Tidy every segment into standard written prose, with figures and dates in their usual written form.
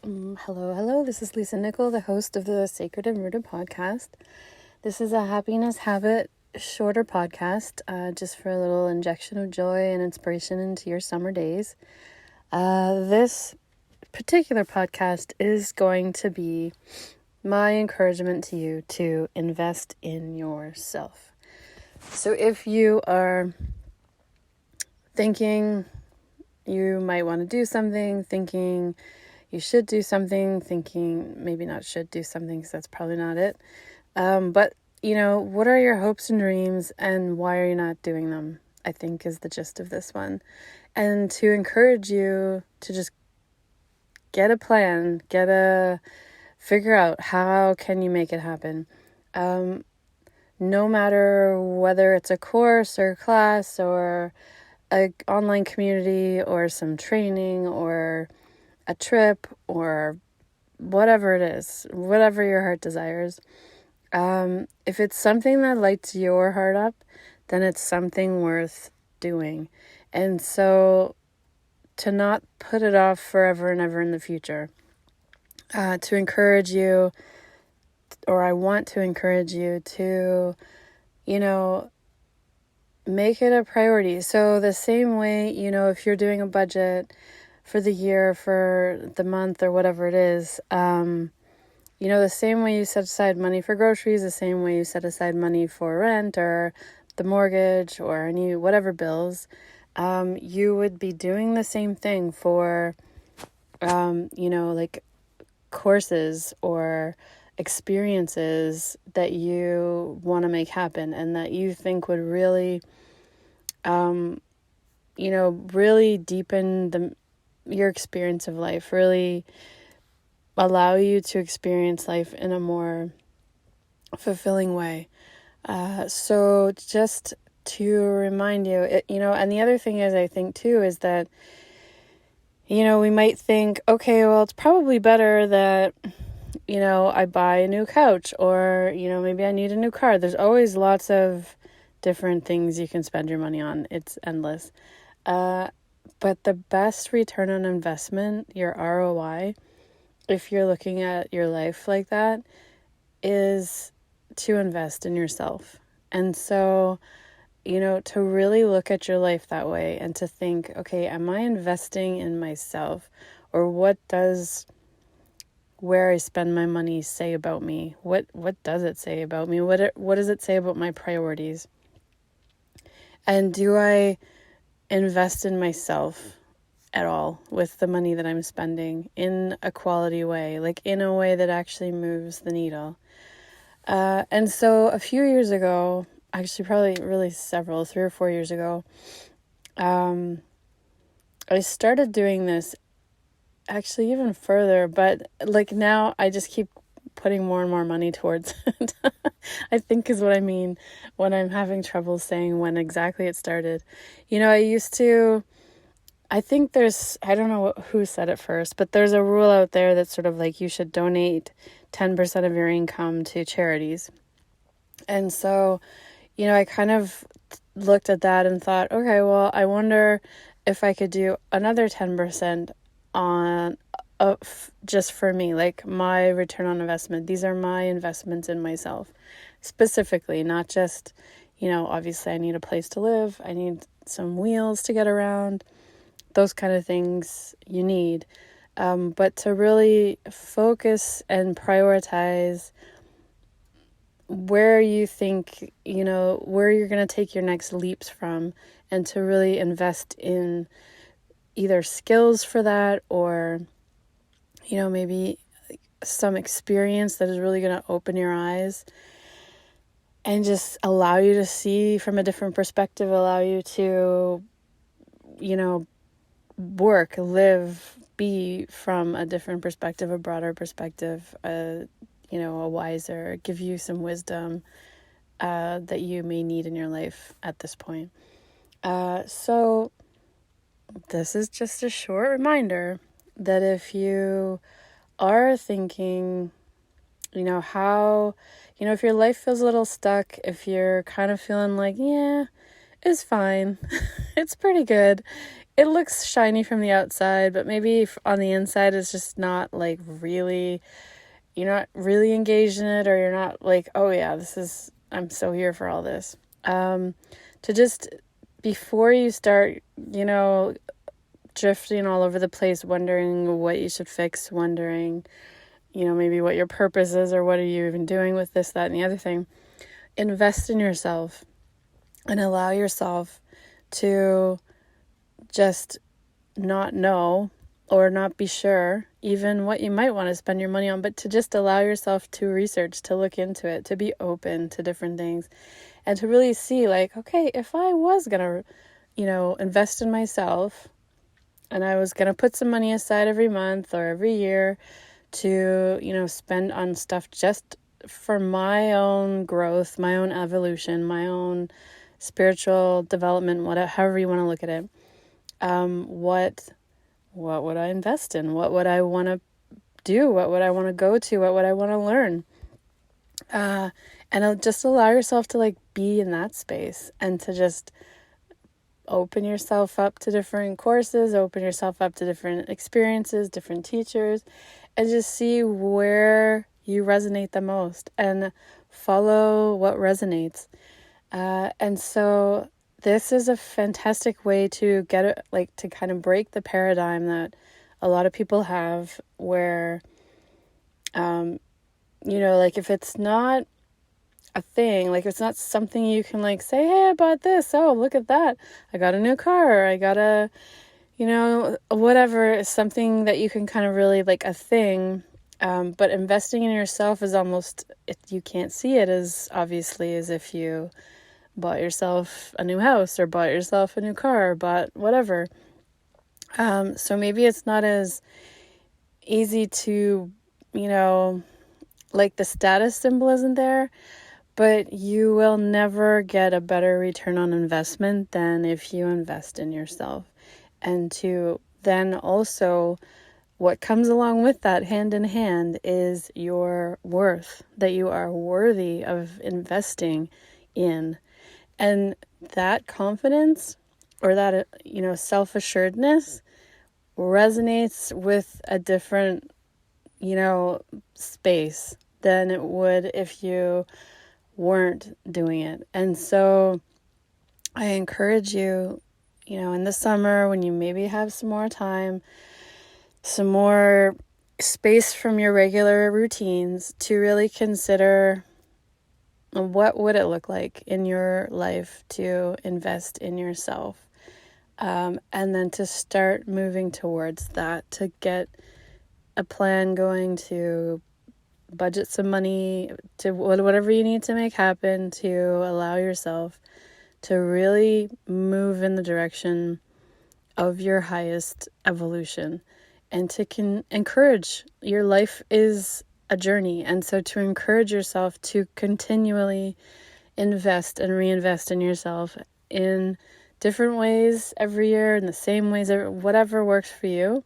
Hello. This is Lisa Nickel, the host of the Sacred and Rooted podcast. This is a happiness habit, shorter podcast, just for a little injection of joy and inspiration into your summer days. This particular podcast is going to be my encouragement to you to invest in yourself. So if you are thinking you might want to do something, thinking you should do something, thinking maybe not should do something, because that's probably not it. But, what are your hopes and dreams, and why are you not doing them, I think is the gist of this one. And to encourage you to just get a plan, figure out how can you make it happen. No matter whether it's a course or class or an online community or some training or a trip or whatever it is, whatever your heart desires. If it's something that lights your heart up, then it's something worth doing. And so to not put it off forever and ever in the future, to encourage you, or I want to encourage you to, make it a priority. So the same way, if you're doing a budget for the year, for the month, or whatever it is, the same way you set aside money for groceries, the same way you set aside money for rent or the mortgage or any whatever bills, you would be doing the same thing for, like courses or experiences that you want to make happen and that you think would really, really deepen your experience of life, really allow you to experience life in a more fulfilling way. So just to remind you, and the other thing is, I think too, is that, we might think, okay, well, it's probably better that, I buy a new couch, or, maybe I need a new car. There's always lots of different things you can spend your money on. It's endless. But the best return on investment, your ROI, if you're looking at your life like that, is to invest in yourself. And so, to really look at your life that way and to think, okay, am I investing in myself? Or what does where I spend my money say about me? What does it say about me? What does it say about my priorities? And do I invest in myself at all with the money that I'm spending in a quality way, like in a way that actually moves the needle? And so a few years ago, actually probably really 3 or 4 years ago, I started doing this, actually even further, but like now I just keep putting more and more money towards it. I think is what I mean when I'm having trouble saying when exactly it started. I think I don't know who said it first, but there's a rule out there that's sort of like you should donate 10% of your income to charities. And so, I kind of looked at that and thought, okay, well, I wonder if I could do another 10% on just for me, like my return on investment. These are my investments in myself specifically, not just, obviously I need a place to live. I need some wheels to get around. Those kind of things you need. But to really focus and prioritize where you think, where you're going to take your next leaps from, and to really invest in either skills for that or, maybe some experience that is really going to open your eyes and just allow you to see from a different perspective, allow you to, work, live, be from a different perspective, a broader perspective, a wiser, give you some wisdom that you may need in your life at this point. So this is just a short reminder that if you are thinking, if your life feels a little stuck, if you're kind of feeling like, yeah, it's fine, it's pretty good, it looks shiny from the outside, but maybe on the inside it's just not like really, you're not really engaged in it, or you're not like, oh yeah, I'm so here for all this. To just, before you start, drifting all over the place, wondering what you should fix, wondering, maybe what your purpose is, or what are you even doing with this, that, and the other thing. Invest in yourself and allow yourself to just not know or not be sure even what you might want to spend your money on, but to just allow yourself to research, to look into it, to be open to different things, and to really see like, okay, if I was going to, invest in myself, and I was going to put some money aside every month or every year to, spend on stuff just for my own growth, my own evolution, my own spiritual development, whatever, however you want to look at it. What would I invest in? What would I want to do? What would I want to go to? What would I want to learn? And just allow yourself to like be in that space, and to just open yourself up to different courses, open yourself up to different experiences, different teachers, and just see where you resonate the most and follow what resonates. And so this is a fantastic way to get it, like to kind of break the paradigm that a lot of people have where, like if it's not a thing, like it's not something you can like say, hey, I bought this, oh, look at that, I got a new car, I got a, whatever, something that you can kind of really like a thing. But investing in yourself is almost, you can't see it as obviously as if you bought yourself a new house or bought yourself a new car or bought whatever. So maybe it's not as easy to, like the status symbol isn't there, but you will never get a better return on investment than if you invest in yourself. And to then also, what comes along with that hand in hand is your worth, that you are worthy of investing in. And that confidence, or that, self-assuredness resonates with a different, space than it would if you weren't doing it. And so I encourage you, in the summer when you maybe have some more time, some more space from your regular routines, to really consider what would it look like in your life to invest in yourself. And then to start moving towards that, to get a plan going, to budget some money, to whatever you need to make happen, to allow yourself to really move in the direction of your highest evolution, and to encourage, your life is a journey. And so to encourage yourself to continually invest and reinvest in yourself in different ways every year, in the same ways, whatever works for you,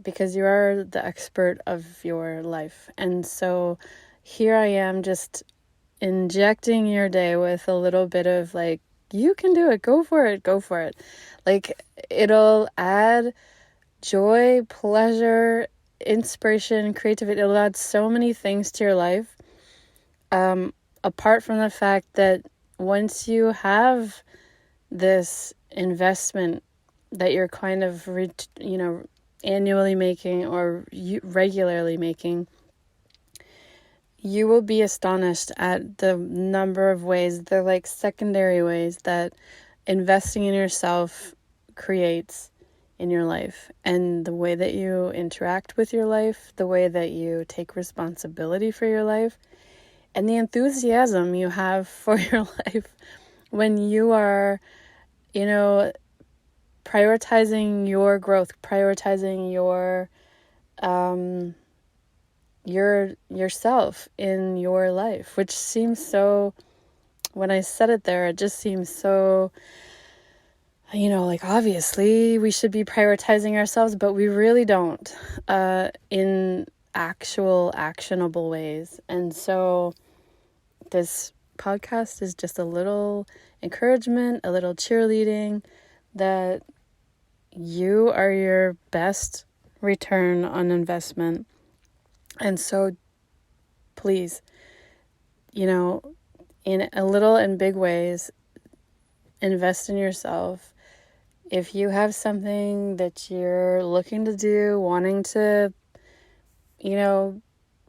because you are the expert of your life. And so here I am, just injecting your day with a little bit of like, you can do it, go for it. Like, it'll add joy, pleasure, inspiration, creativity. It'll add so many things to your life. Apart from the fact that once you have this investment that you're kind of, annually making or regularly making, you will be astonished at the number of ways, the like secondary ways that investing in yourself creates in your life, and the way that you interact with your life, the way that you take responsibility for your life, and the enthusiasm you have for your life when you are, prioritizing your growth, prioritizing yourself in your life, which seems so, when I said it there, it just seems so, like obviously we should be prioritizing ourselves, but we really don't, in actual actionable ways. And so this podcast is just a little encouragement, a little cheerleading, that you are your best return on investment. And so please, in a little and big ways, invest in yourself. If you have something that you're looking to do, wanting to,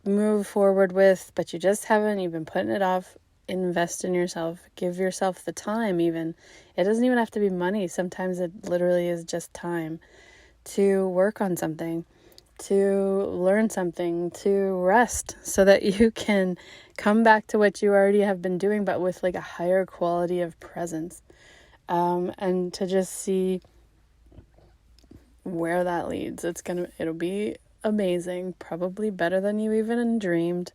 move forward with, but you just haven't, you've been putting it off, invest in yourself. Give yourself the time even. It doesn't even have to be money. Sometimes it literally is just time to work on something, to learn something, to rest so that you can come back to what you already have been doing, but with like a higher quality of presence. And to just see where that leads. It'll be amazing, probably better than you even dreamed.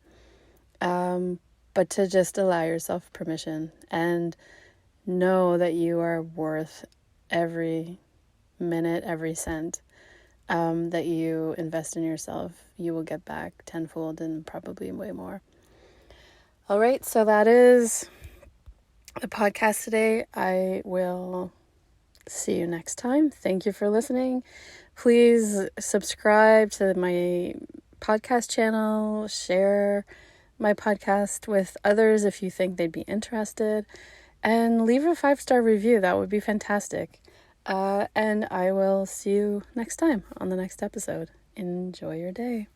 But to just allow yourself permission and know that you are worth every minute, every cent that you invest in yourself. You will get back tenfold and probably way more. All right, so that is the podcast today. I will see you next time. Thank you for listening. Please subscribe to my podcast channel, share my podcast with others if you think they'd be interested, and leave a 5-star review. That would be fantastic. And I will see you next time on the next episode. Enjoy your day.